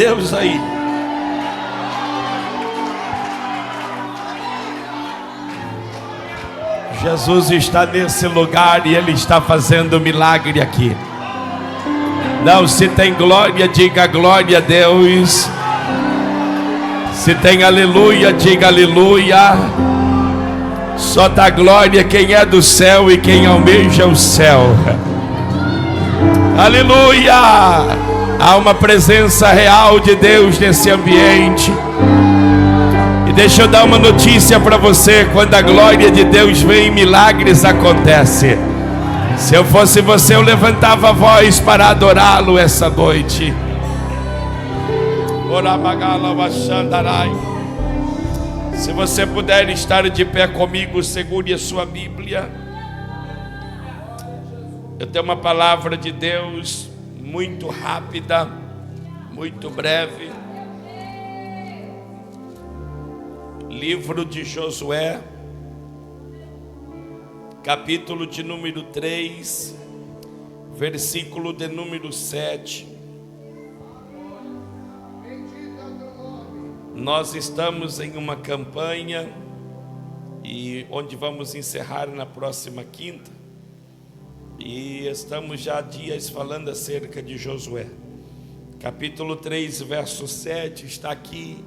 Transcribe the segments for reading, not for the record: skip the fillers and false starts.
Deus aí. Jesus está nesse lugar e Ele está fazendo milagre aqui. Não, se tem glória, diga glória a Deus. Se tem aleluia, diga aleluia. Só dá glória quem é do céu e quem almeja o céu. Aleluia! Há uma presença real de Deus nesse ambiente. E deixa eu dar uma notícia para você: quando a glória de Deus vem, milagres acontecem. Se eu fosse você, eu levantava a voz para adorá-lo essa noite. Se você puder estar de pé comigo, segure a sua Bíblia. Eu tenho uma palavra de Deus muito rápida, muito breve. Livro de Josué, capítulo de número 3, versículo de número 7. Nós estamos em uma campanha e onde vamos encerrar na próxima quinta. E estamos já há dias falando acerca de Josué. Capítulo 3, verso 7 está aqui.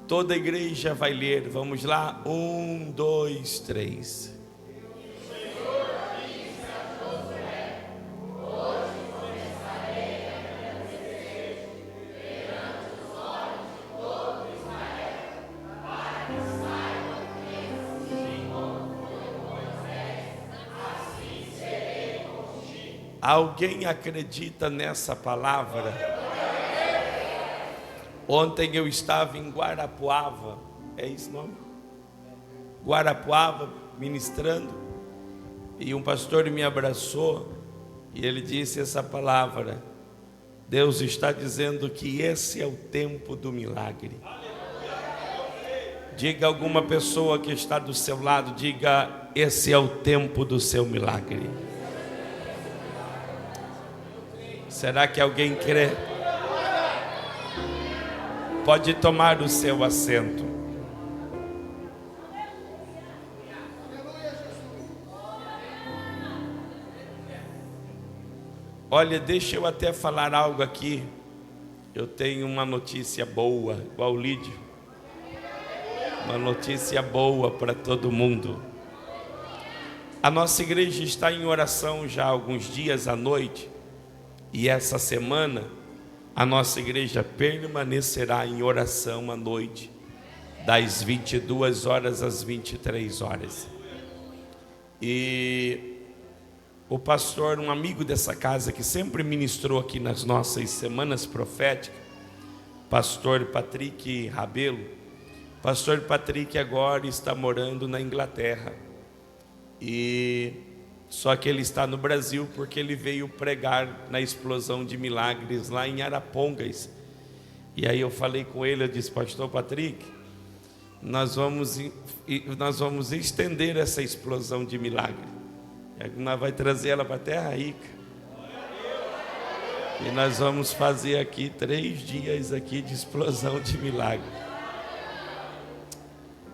Toda a igreja vai ler. Vamos lá. 1, 2, 3. Alguém acredita nessa palavra? Ontem eu estava em Guarapuava, é isso o nome? Guarapuava, ministrando, e um pastor me abraçou e ele disse essa palavra: Deus está dizendo que esse é o tempo do milagre. Diga a alguma pessoa que está do seu lado, diga: esse é o tempo do seu milagre. Será que alguém crê? Pode tomar o seu assento. Olha, deixa eu até falar algo aqui. Eu tenho uma notícia boa, igual o Lídio. Uma notícia boa para todo mundo. A nossa igreja está em oração já há alguns dias à noite. E essa semana, a nossa igreja permanecerá em oração à noite, das 22 horas às 23 horas. E o pastor, um amigo dessa casa, que sempre ministrou aqui nas nossas semanas proféticas, pastor Patrick Rabelo. Pastor Patrick agora está morando na Inglaterra. Só que ele está no Brasil porque ele veio pregar na explosão de milagres lá em Arapongas. E aí eu falei com ele, eu disse: pastor Patrick, nós vamos estender essa explosão de milagre. Nós vamos trazer ela para a Terra Rica. E nós vamos fazer aqui 3 dias aqui de explosão de milagre.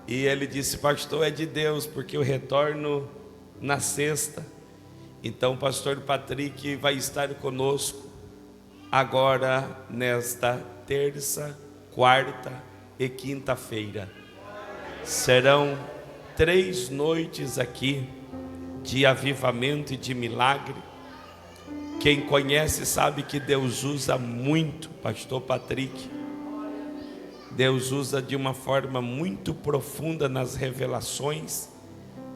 E ele disse: pastor, é de Deus, porque eu retorno na sexta. Então o pastor Patrick vai estar conosco agora nesta terça, quarta e quinta-feira. Serão 3 noites aqui de avivamento e de milagre. Quem conhece sabe que Deus usa muito pastor Patrick. Deus usa de uma forma muito profunda nas revelações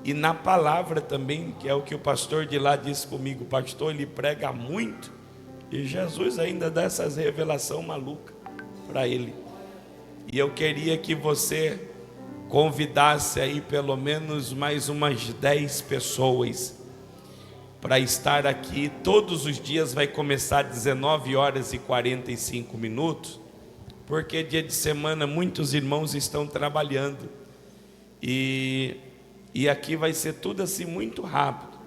e na palavra também, que é o que o pastor de lá disse comigo. O pastor, ele prega muito e Jesus ainda dá essas revelações malucas para ele. E eu queria que você convidasse aí pelo menos mais umas 10 pessoas para estar aqui. Todos os dias vai começar às 19 horas e 45 minutos, porque dia de semana muitos irmãos estão trabalhando. E aqui vai ser tudo assim muito rápido.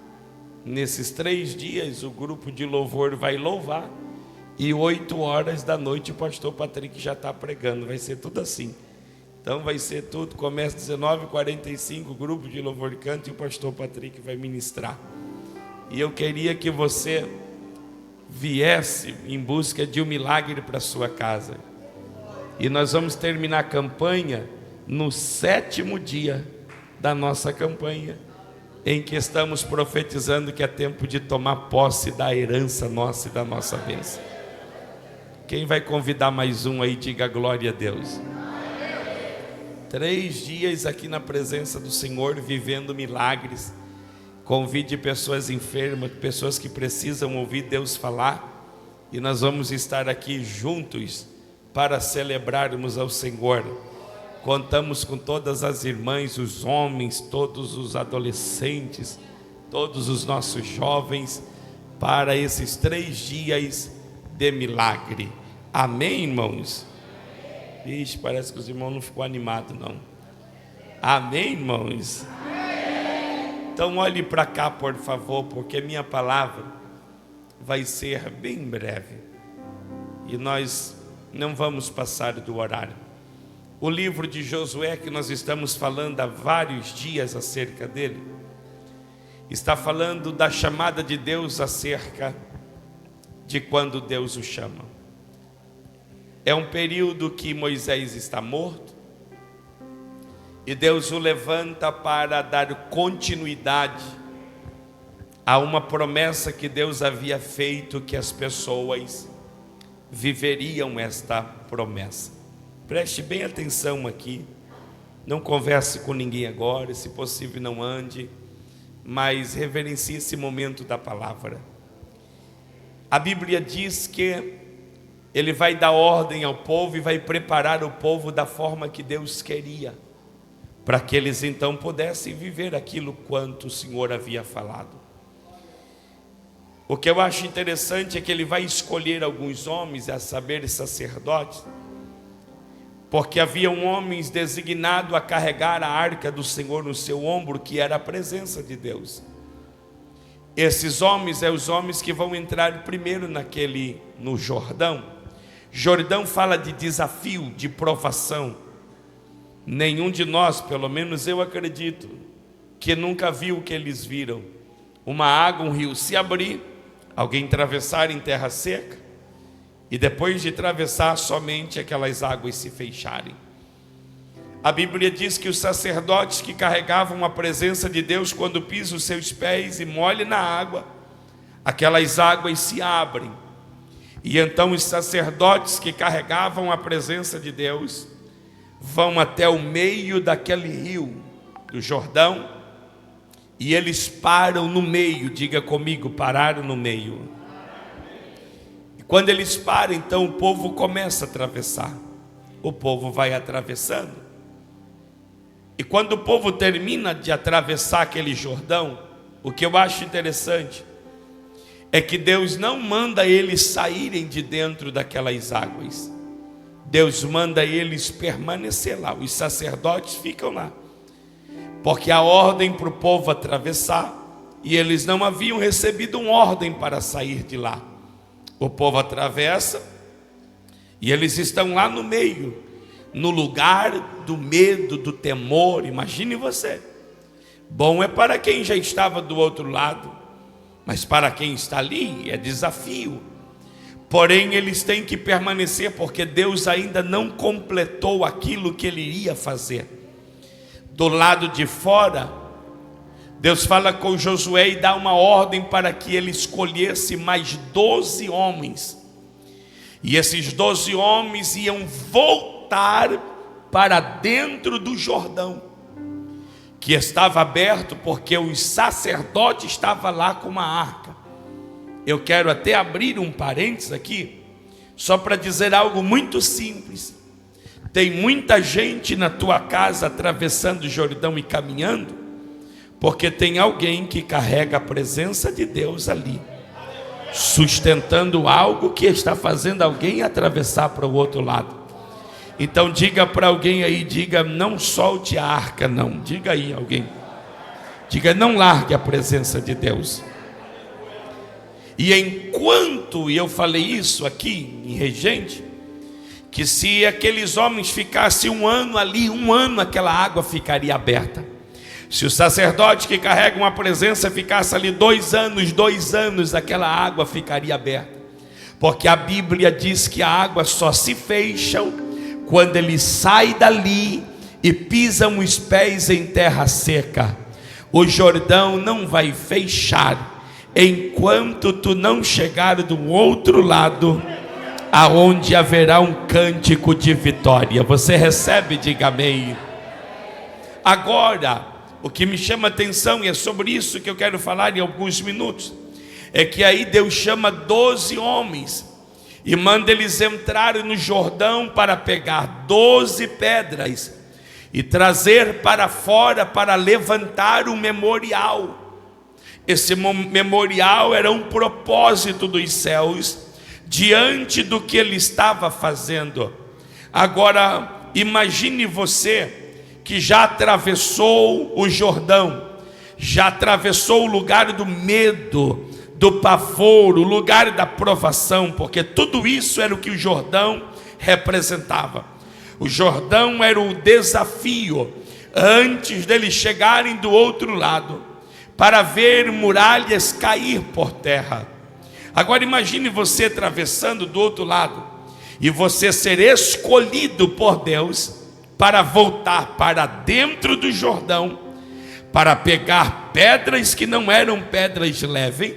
Nesses 3 dias o grupo de louvor vai louvar e 8 horas da noite o pastor Patrick já está pregando. Vai ser tudo assim. Então vai ser tudo, começa às 19h45, grupo de louvor e canto, e o pastor Patrick vai ministrar. E eu queria que você viesse em busca de um milagre para a sua casa. E nós vamos terminar a campanha no 7º dia da nossa campanha, em que estamos profetizando que é tempo de tomar posse da herança nossa e da nossa bênção. Quem vai convidar mais um aí, diga glória a Deus. 3 dias aqui na presença do Senhor, vivendo milagres. Convide pessoas enfermas, pessoas que precisam ouvir Deus falar, e nós vamos estar aqui juntos para celebrarmos ao Senhor. Contamos com todas as irmãs, os homens, todos os adolescentes, todos os nossos jovens, para esses 3 dias de milagre. Amém, irmãos? Ixi, parece que os irmãos não ficou animados, não. Amém, irmãos? Então olhe para cá, por favor, porque minha palavra vai ser bem breve. E nós não vamos passar do horário. O livro de Josué, que nós estamos falando há vários dias acerca dele, está falando da chamada de Deus acerca de quando Deus o chama. É um período que Moisés está morto, e Deus o levanta para dar continuidade a uma promessa que Deus havia feito, que as pessoas viveriam esta promessa. Preste bem atenção aqui, não converse com ninguém agora, se possível não ande, mas reverencie esse momento da palavra. A Bíblia diz que ele vai dar ordem ao povo e vai preparar o povo da forma que Deus queria, para que eles então pudessem viver aquilo quanto o Senhor havia falado. O que eu acho interessante é que ele vai escolher alguns homens, a saber, sacerdotes, porque haviam homens designados a carregar a arca do Senhor no seu ombro, que era a presença de Deus. Esses homens são os homens que vão entrar primeiro no Jordão. Jordão fala de desafio, de provação. Nenhum de nós, pelo menos eu acredito, que nunca viu o que eles viram. Uma água, um rio se abrir, alguém atravessar em terra seca, e depois de atravessar, somente aquelas águas se fecharem. A Bíblia diz que os sacerdotes que carregavam a presença de Deus, quando pisam os seus pés e molham na água, aquelas águas se abrem. E então os sacerdotes que carregavam a presença de Deus vão até o meio daquele rio do Jordão, e eles param no meio. Diga comigo, pararam no meio. E quando eles param, então o povo começa a atravessar. O povo vai atravessando, e quando o povo termina de atravessar aquele Jordão, o que eu acho interessante é que Deus não manda eles saírem de dentro daquelas águas. Deus manda eles permanecer lá. Os sacerdotes ficam lá, porque a ordem para o povo atravessar, e eles não haviam recebido uma ordem para sair de lá. O povo atravessa, e eles estão lá no meio, no lugar do medo, do temor. Imagine você. Bom é para quem já estava do outro lado, mas para quem está ali é desafio. Porém eles têm que permanecer, porque Deus ainda não completou aquilo que Ele iria fazer. Do lado de fora, Deus fala com Josué e dá uma ordem para que ele escolhesse mais 12 homens. E esses 12 homens iam voltar para dentro do Jordão, que estava aberto, porque os sacerdotes estavam lá com uma arca. Eu quero até abrir um parênteses aqui, só para dizer algo muito simples. Tem muita gente na tua casa atravessando o Jordão e caminhando, porque tem alguém que carrega a presença de Deus ali, sustentando algo que está fazendo alguém atravessar para o outro lado. Então diga para alguém aí, diga, não solte a arca, não. Diga aí alguém, diga, não largue a presença de Deus. E enquanto eu falei isso aqui em Regente, que se aqueles homens ficassem um ano ali, um ano aquela água ficaria aberta. Se o sacerdote que carrega uma presença ficasse ali 2 anos, aquela água ficaria aberta. Porque a Bíblia diz que a água só se fecha quando ele sai dali e pisam os pés em terra seca. O Jordão não vai fechar enquanto tu não chegar do outro lado, aonde haverá um cântico de vitória. Você recebe? Diga amém. Agora, o que me chama a atenção, e é sobre isso que eu quero falar em alguns minutos, é que aí Deus chama 12 homens e manda eles entrarem no Jordão para pegar 12 pedras e trazer para fora para levantar um memorial. Esse memorial era um propósito dos céus diante do que ele estava fazendo. Agora, imagine você que já atravessou o Jordão, já atravessou o lugar do medo, do pavor, o lugar da provação, porque tudo isso era o que o Jordão representava. O Jordão era o desafio, antes deles chegarem do outro lado, para ver muralhas cair por terra. Agora imagine você atravessando do outro lado, e você ser escolhido por Deus, para voltar para dentro do Jordão, para pegar pedras que não eram pedras leves,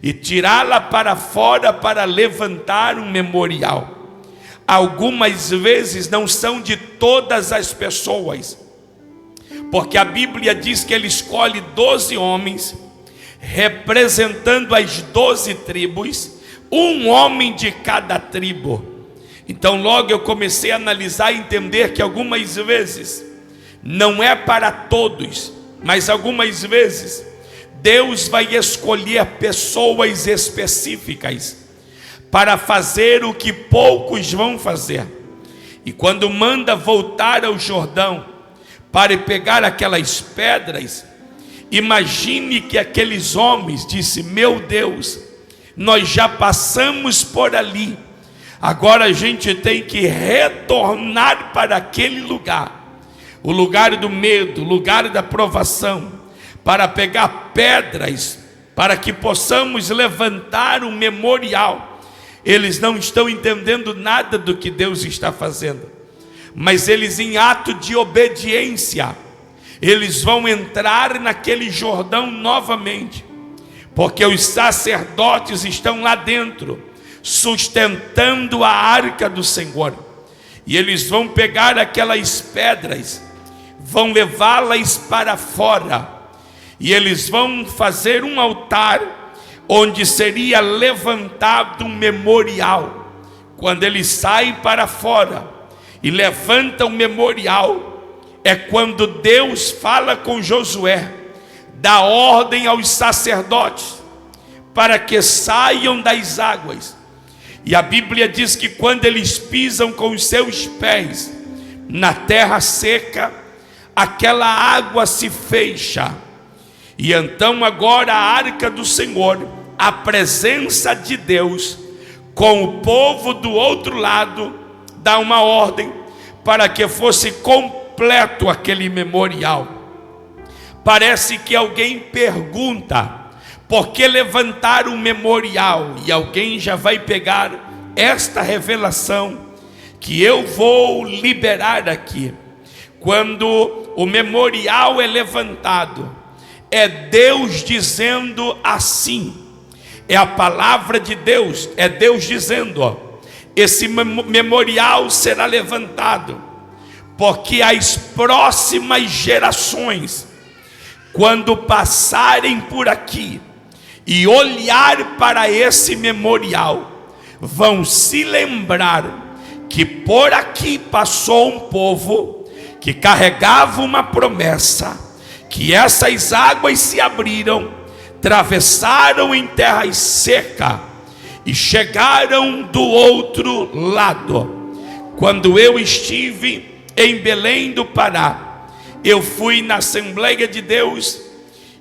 e tirá-la para fora para levantar um memorial. Algumas vezes não são de todas as pessoas, porque a Bíblia diz que ele escolhe 12 homens, representando as 12 tribos, um homem de cada tribo. Então logo eu comecei a analisar e entender que algumas vezes não é para todos, mas algumas vezes Deus vai escolher pessoas específicas para fazer o que poucos vão fazer. E quando manda voltar ao Jordão para pegar aquelas pedras, imagine que aqueles homens disse: meu Deus, nós já passamos por ali, agora a gente tem que retornar para aquele lugar, o lugar do medo, o lugar da provação, para pegar pedras, para que possamos levantar um memorial. Eles não estão entendendo nada do que Deus está fazendo, mas eles, em ato de obediência, eles vão entrar naquele Jordão novamente, porque os sacerdotes estão lá dentro, sustentando a arca do Senhor, e eles vão pegar aquelas pedras, vão levá-las para fora, e eles vão fazer um altar, onde seria levantado um memorial. Quando eles saem para fora e levantam o memorial, é quando Deus fala com Josué, dá ordem aos sacerdotes para que saiam das águas. E a Bíblia diz que quando eles pisam com os seus pés na terra seca, aquela água se fecha. E então agora a arca do Senhor, a presença de Deus com o povo do outro lado, dá uma ordem para que fosse completo aquele memorial. Parece que alguém pergunta: por que levantar um memorial? E alguém já vai pegar esta revelação que eu vou liberar aqui. Quando o memorial é levantado, é Deus dizendo assim, é a palavra de Deus, é Deus dizendo, ó, esse memorial será levantado, porque as próximas gerações, quando passarem por aqui e olhar para esse memorial, vão se lembrar que por aqui passou um povo que carregava uma promessa, que essas águas se abriram, atravessaram em terra seca e chegaram do outro lado. Quando eu estive em Belém do Pará, eu fui na Assembleia de Deus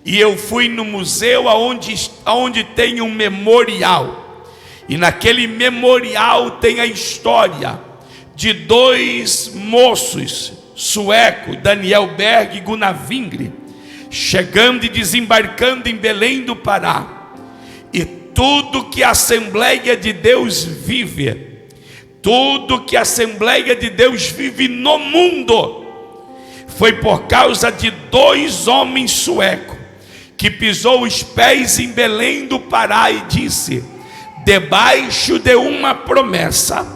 E eu fui no museu onde tem um memorial. E naquele memorial tem a história de dois moços suecos, Daniel Berg e Gunnar Wingre, chegando e desembarcando em Belém do Pará. E tudo que a Assembleia de Deus vive, tudo que a Assembleia de Deus vive no mundo, foi por causa de dois homens suecos que pisou os pés em Belém do Pará e disse: debaixo de uma promessa,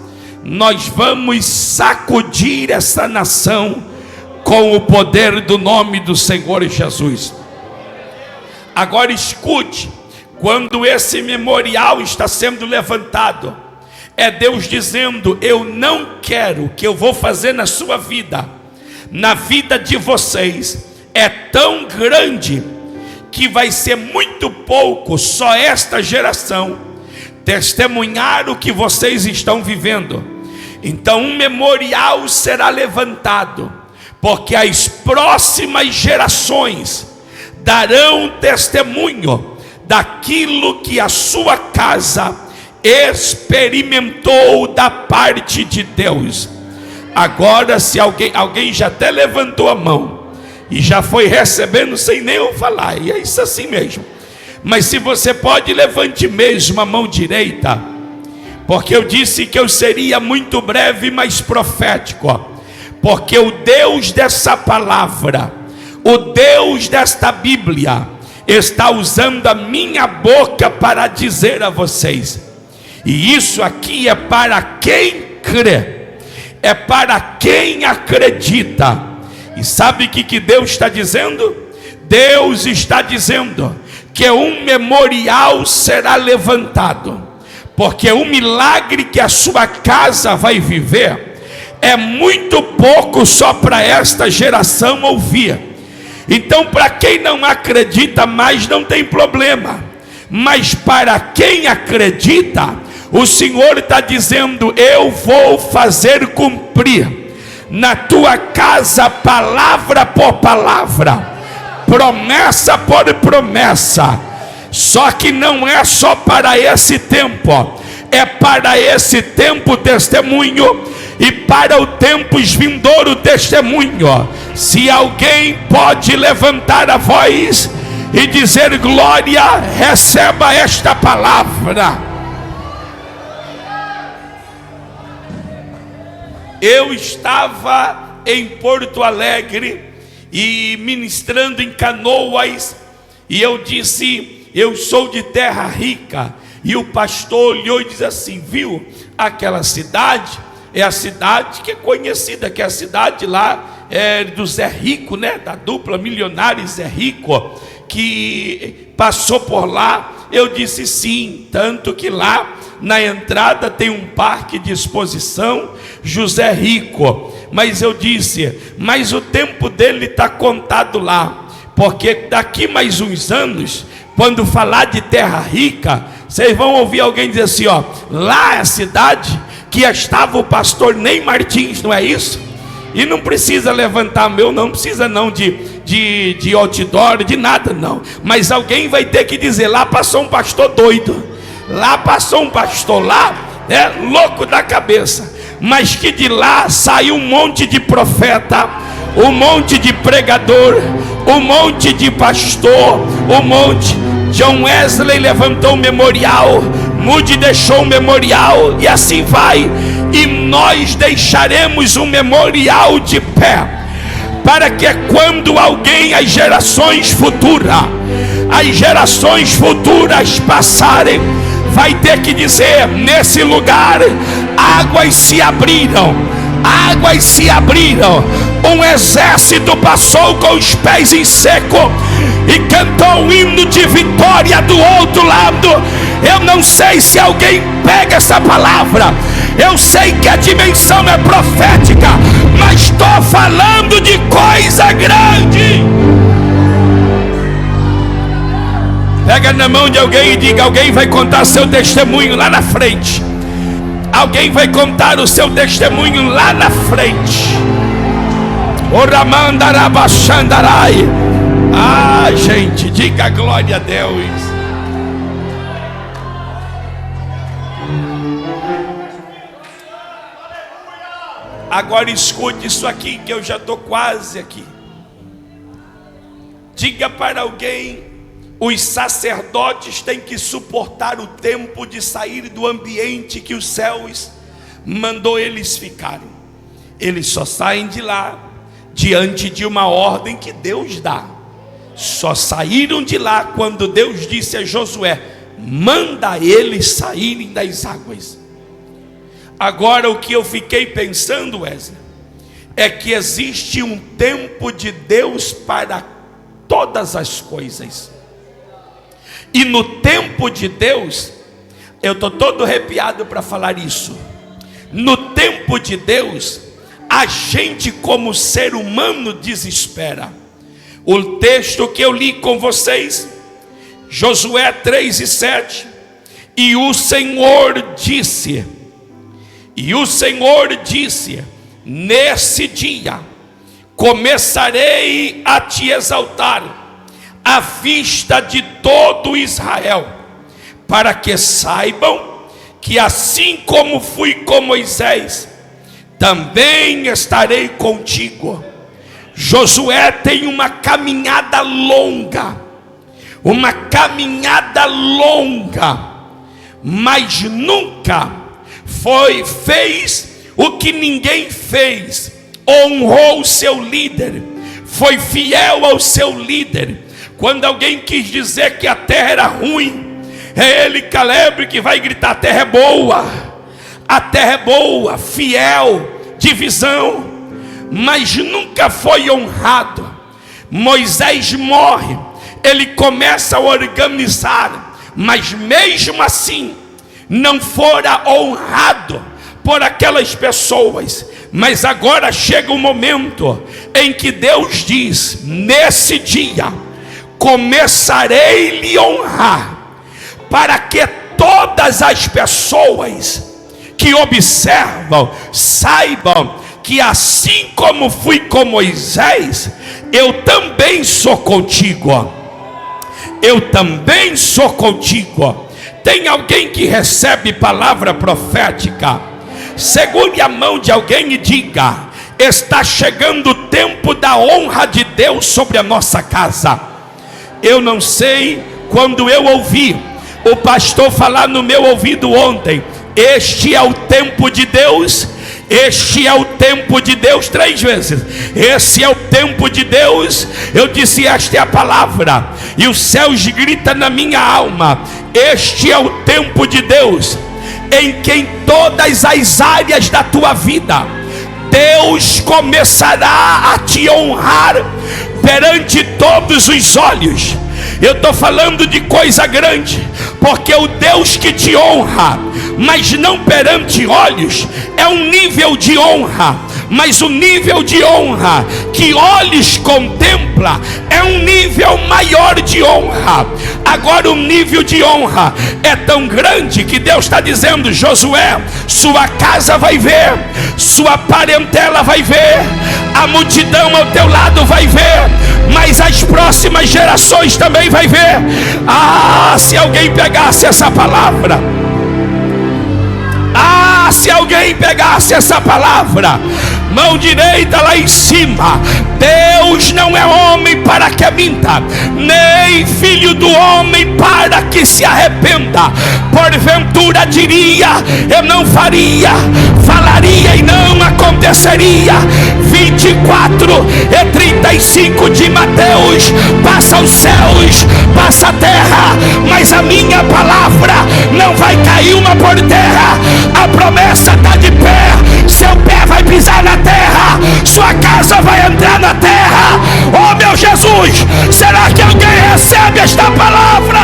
nós vamos sacudir essa nação com o poder do nome do Senhor Jesus. Agora escute, quando esse memorial está sendo levantado, é Deus dizendo: eu não quero, que eu vou fazer na sua vida, na vida de vocês, é tão grande que vai ser muito pouco só esta geração testemunhar o que vocês estão vivendo. Então um memorial será levantado, porque as próximas gerações darão testemunho daquilo que a sua casa experimentou da parte de Deus. Agora, se alguém já até levantou a mão e já foi recebendo sem nem eu falar, e é isso assim mesmo. Mas se você pode, levante mesmo a mão direita, porque eu disse que eu seria muito breve, mas profético, porque o Deus dessa palavra, o Deus desta Bíblia, está usando a minha boca para dizer a vocês. E isso aqui é para quem crê, é para quem acredita. E sabe o que Deus está dizendo? Deus está dizendo que um memorial será levantado, porque o milagre que a sua casa vai viver é muito pouco só para esta geração ouvir. Então, para quem não acredita mais, não tem problema, mas para quem acredita, o Senhor está dizendo: eu vou fazer cumprir na tua casa, palavra por palavra, promessa por promessa. Só que não é só para esse tempo, é para esse tempo testemunho, e para o tempo vindouro testemunho. Se alguém pode levantar a voz e dizer glória, receba esta palavra. Eu estava em Porto Alegre e ministrando em Canoas, e eu disse: eu sou de terra rica. E o pastor olhou e disse assim: viu, aquela cidade é a cidade que é conhecida, que é a cidade lá do Zé Rico, né? Da dupla milionária Zé Rico, que passou por lá. Eu disse sim, tanto que lá na entrada tem um parque de exposição José Rico. Mas eu disse: mas o tempo dele está contado lá, porque daqui mais uns anos, quando falar de terra rica, vocês vão ouvir alguém dizer assim: ó, lá é a cidade que estava o pastor Ney Martins, não é isso? E não precisa levantar não precisa não de outdoor, de nada não. Mas alguém vai ter que dizer: lá passou um pastor doido, lá passou um pastor lá, louco da cabeça. Mas que de lá saiu um monte de profeta, um monte de pregador, um monte de pastor, um monte. John Wesley levantou um memorial, Moody deixou um memorial, e assim vai. E nós deixaremos um memorial de pé, para que quando alguém, as gerações futuras passarem, vai ter que dizer: nesse lugar águas se abriram, um exército passou com os pés em seco e cantou um hino de vitória do outro lado. Eu não sei se alguém pega essa palavra, eu sei que a dimensão é profética, mas estou falando de coisa grande. Pega na mão de alguém e diga: alguém vai contar seu testemunho lá na frente. Alguém vai contar o seu testemunho lá na frente. Ah, gente, diga glória a Deus. Agora escute isso aqui, que eu já estou quase aqui. Diga para alguém: os sacerdotes têm que suportar o tempo de sair do ambiente que os céus mandou eles ficarem. Eles só saem de lá diante de uma ordem que Deus dá. Só saíram de lá quando Deus disse a Josué: manda eles saírem das águas. Agora, o que eu fiquei pensando, Wesley, é que existe um tempo de Deus para todas as coisas. E no tempo de Deus, eu estou todo arrepiado para falar isso. No tempo de Deus, a gente como ser humano desespera. O texto que eu li com vocês, Josué 3:7, e o Senhor disse, nesse dia começarei a te exaltar à vista de todo Israel, para que saibam que assim como fui com Moisés, também estarei contigo. Josué tem uma caminhada longa, mas nunca fez o que ninguém fez. Honrou o seu líder, foi fiel ao seu líder. Quando alguém quis dizer que a terra era ruim, é ele, Caleb, que vai gritar: a terra é boa, fiel, divisão. Mas nunca foi honrado. Moisés morre, ele começa a organizar, mas mesmo assim não fora honrado por aquelas pessoas. Mas agora chega um momento em que Deus diz: nesse dia começarei a lhe honrar, para que todas as pessoas que observam saibam que assim como fui com Moisés, eu também sou contigo. Tem alguém que recebe palavra profética? Segure a mão de alguém e diga: está chegando o tempo da honra de Deus sobre a nossa casa. Eu não sei, quando eu ouvi o pastor falar no meu ouvido ontem: este é o tempo de Deus. Este é o tempo de Deus, 3 vezes. Esse é o tempo de Deus. Eu disse: esta é a palavra. E os céus gritam na minha alma: este é o tempo de Deus, em que em todas as áreas da tua vida Deus começará a te honrar perante todos os olhos. Eu estou falando de coisa grande, porque o Deus que te honra, mas não perante olhos, é um nível de honra. Mas o nível de honra que olhos contempla é um nível maior de honra. Agora o nível de honra é tão grande que Deus está dizendo: Josué, sua casa vai ver, sua parentela vai ver, a multidão ao teu lado vai ver, mas as próximas gerações também vai ver. Ah, se alguém pegasse essa palavra, se alguém pegasse essa palavra, mão direita lá em cima. Deus não é homem para que minta, nem filho do homem para que se arrependa. Porventura diria: eu não faria, falaria e não aconteceria. 24:35 de Mateus: passa os céus, passa a terra, mas a minha palavra não vai cair uma por terra. A promessa está de pé, seu pé vai pisar na terra, sua casa vai entrar na terra. Oh meu Jesus, será que alguém recebe esta palavra?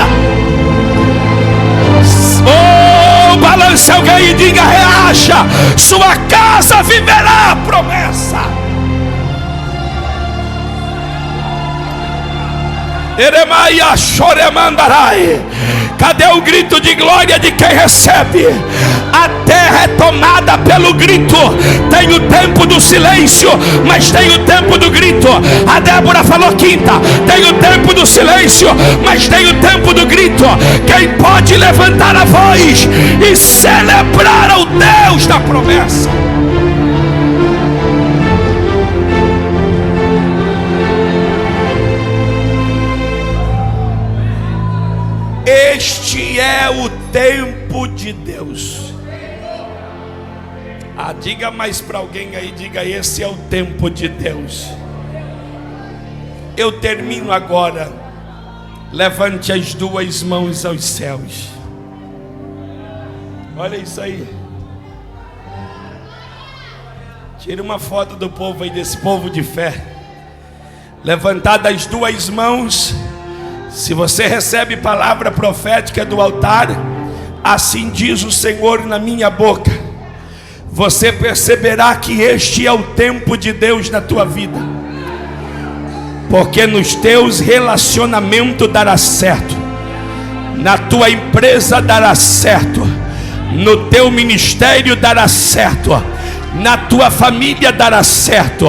Oh, balance alguém e diga: reaja, sua casa viverá a promessa. Eremaia choremandarai. Cadê o grito de glória de quem recebe? A terra é tomada pelo grito. Tem o tempo do silêncio, mas tem o tempo do grito. A Débora falou quinta. Tem o tempo do silêncio, mas tem o tempo do grito. Quem pode levantar a voz e celebrar ao Deus da promessa? Este é o tempo de Deus. Diga mais para alguém aí, diga: esse é o tempo de Deus. Eu termino agora. Levante as duas mãos aos céus. Olha isso aí. Tira uma foto do povo aí, desse povo de fé. Levantadas as duas mãos. Se você recebe palavra profética do altar, assim diz o Senhor na minha boca, você perceberá que este é o tempo de Deus na tua vida. Porque nos teus relacionamentos dará certo, na tua empresa dará certo, no teu ministério dará certo, na tua família dará certo.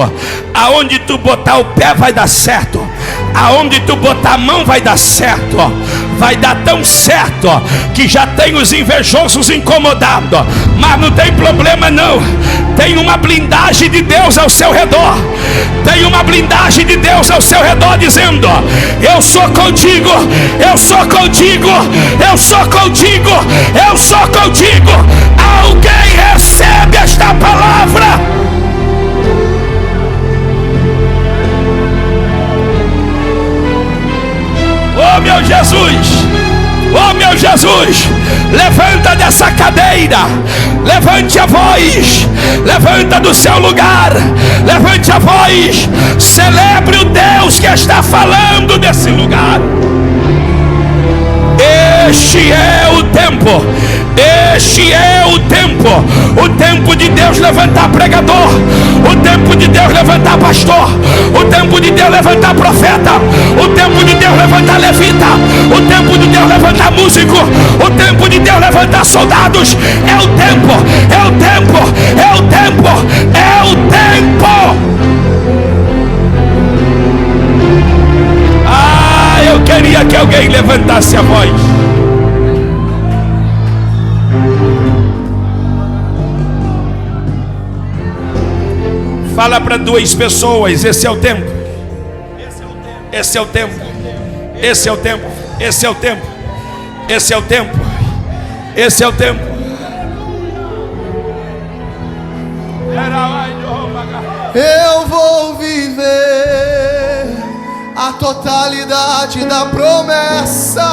Aonde tu botar o pé vai dar certo. Aonde tu botar a mão vai dar certo. Vai dar tão certo que já tem os invejosos incomodados. Mas não tem problema não. Tem uma blindagem de Deus ao seu redor. Tem uma blindagem de Deus ao seu redor dizendo: eu sou contigo, eu sou contigo, eu sou contigo, eu sou contigo. Alguém recebe esta palavra? Oh meu Jesus, oh meu Jesus, levanta dessa cadeira, levante a voz, levanta do seu lugar, levante a voz, celebre o Deus que está falando desse lugar. Este é o tempo, este é o tempo de Deus levantar pregador, o tempo de Deus levantar pastor, o tempo de Deus levantar profeta, o tempo de Deus levantar levita, o tempo de Deus levantar músico, o tempo de Deus levantar soldados. É o tempo, é o tempo, é o tempo, é o tempo. Eu queria que alguém levantasse a voz. Fala para duas pessoas: esse é o tempo. Esse é o tempo. Esse é o tempo. Esse é o tempo. Esse é o tempo. Esse é o tempo. Eu vou viver a totalidade da promessa.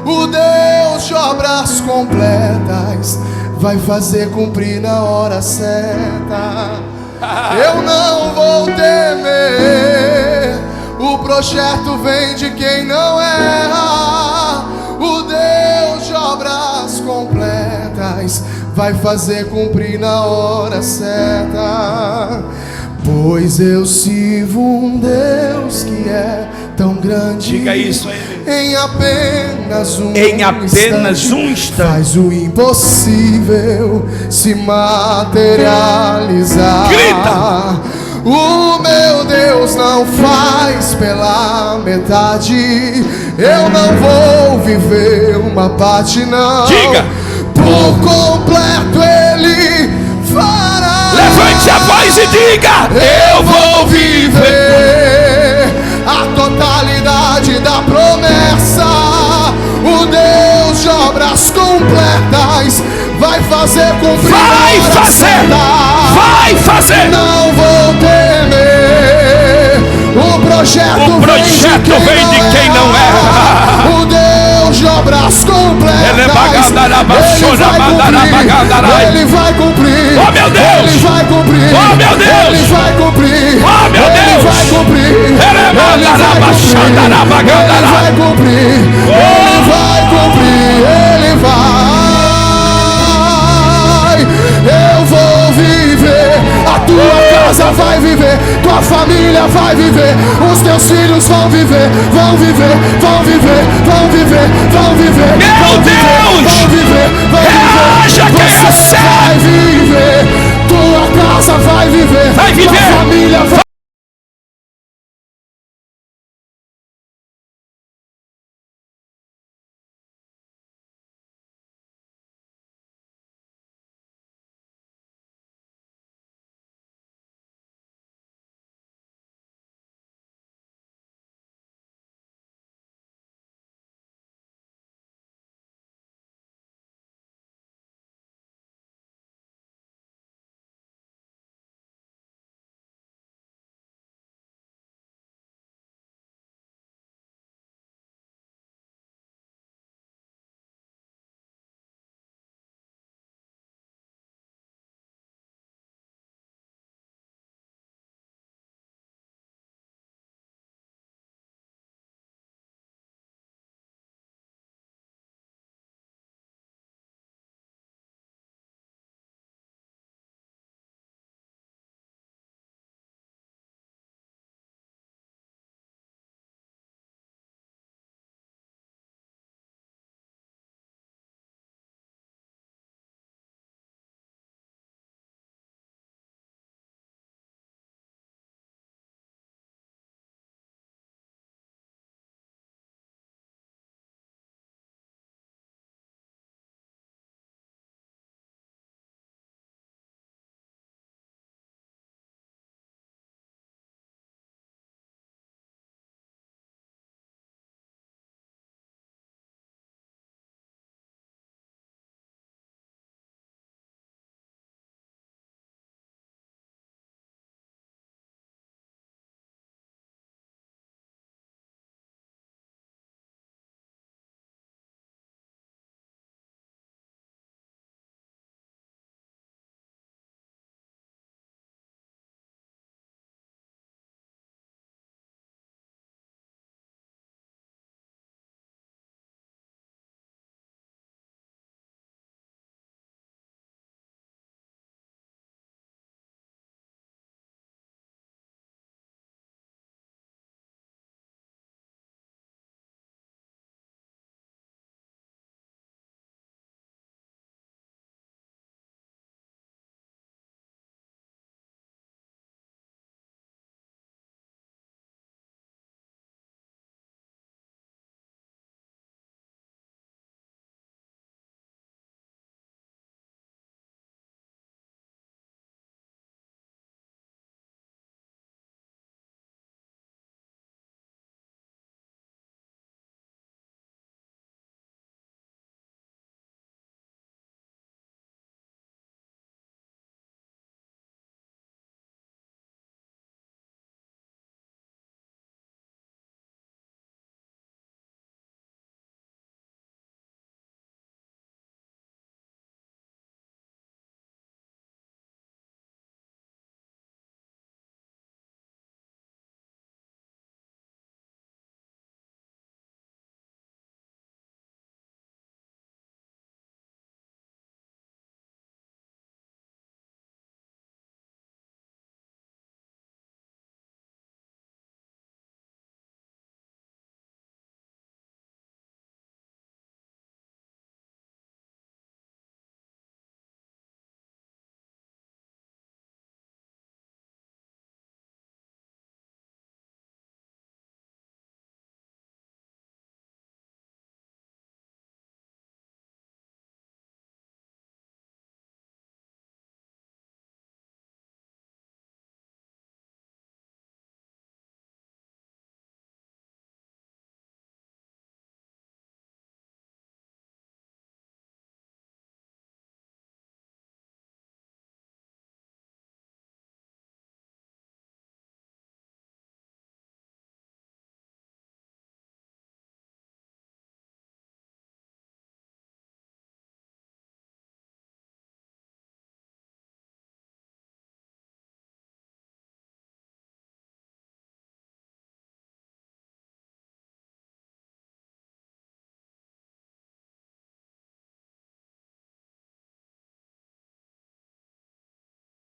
O Deus de obras completas vai fazer cumprir na hora certa. Eu não vou temer, o projeto vem de quem não erra. O Deus de obras completas vai fazer cumprir na hora certa. Pois eu sirvo um Deus que é tão grande. Diga isso aí. Em apenas um instante faz o impossível se materializar. Grita! O meu Deus não faz pela metade. Eu não vou viver uma parte, não. Diga! Por completo Ele fará. Levante a voz e diga: eu vou viver a totalidade da promessa. O Deus de obras completas vai fazer cumprir. Vai fazer! Vai fazer! Não vou temer, o projeto vem de quem não erra. O Deus de obras completas, Ele vai cumprir. Oh meu Deus! Ele vai cumprir. Oh meu Deus! Ele vai cumprir. Oh meu Deus! Ele vai cumprir. Ele vai cumprir. Ele vai cumprir. Ele vai. Eu vou viver. A tua casa vai viver. Tua família vai viver. Os teus filhos vão viver. Vão viver. Vão viver. Vão viver. Vão viver. Meu Deus! unge. Reaja quem recebe. Vai viver, tua casa vai viver. Vai viver.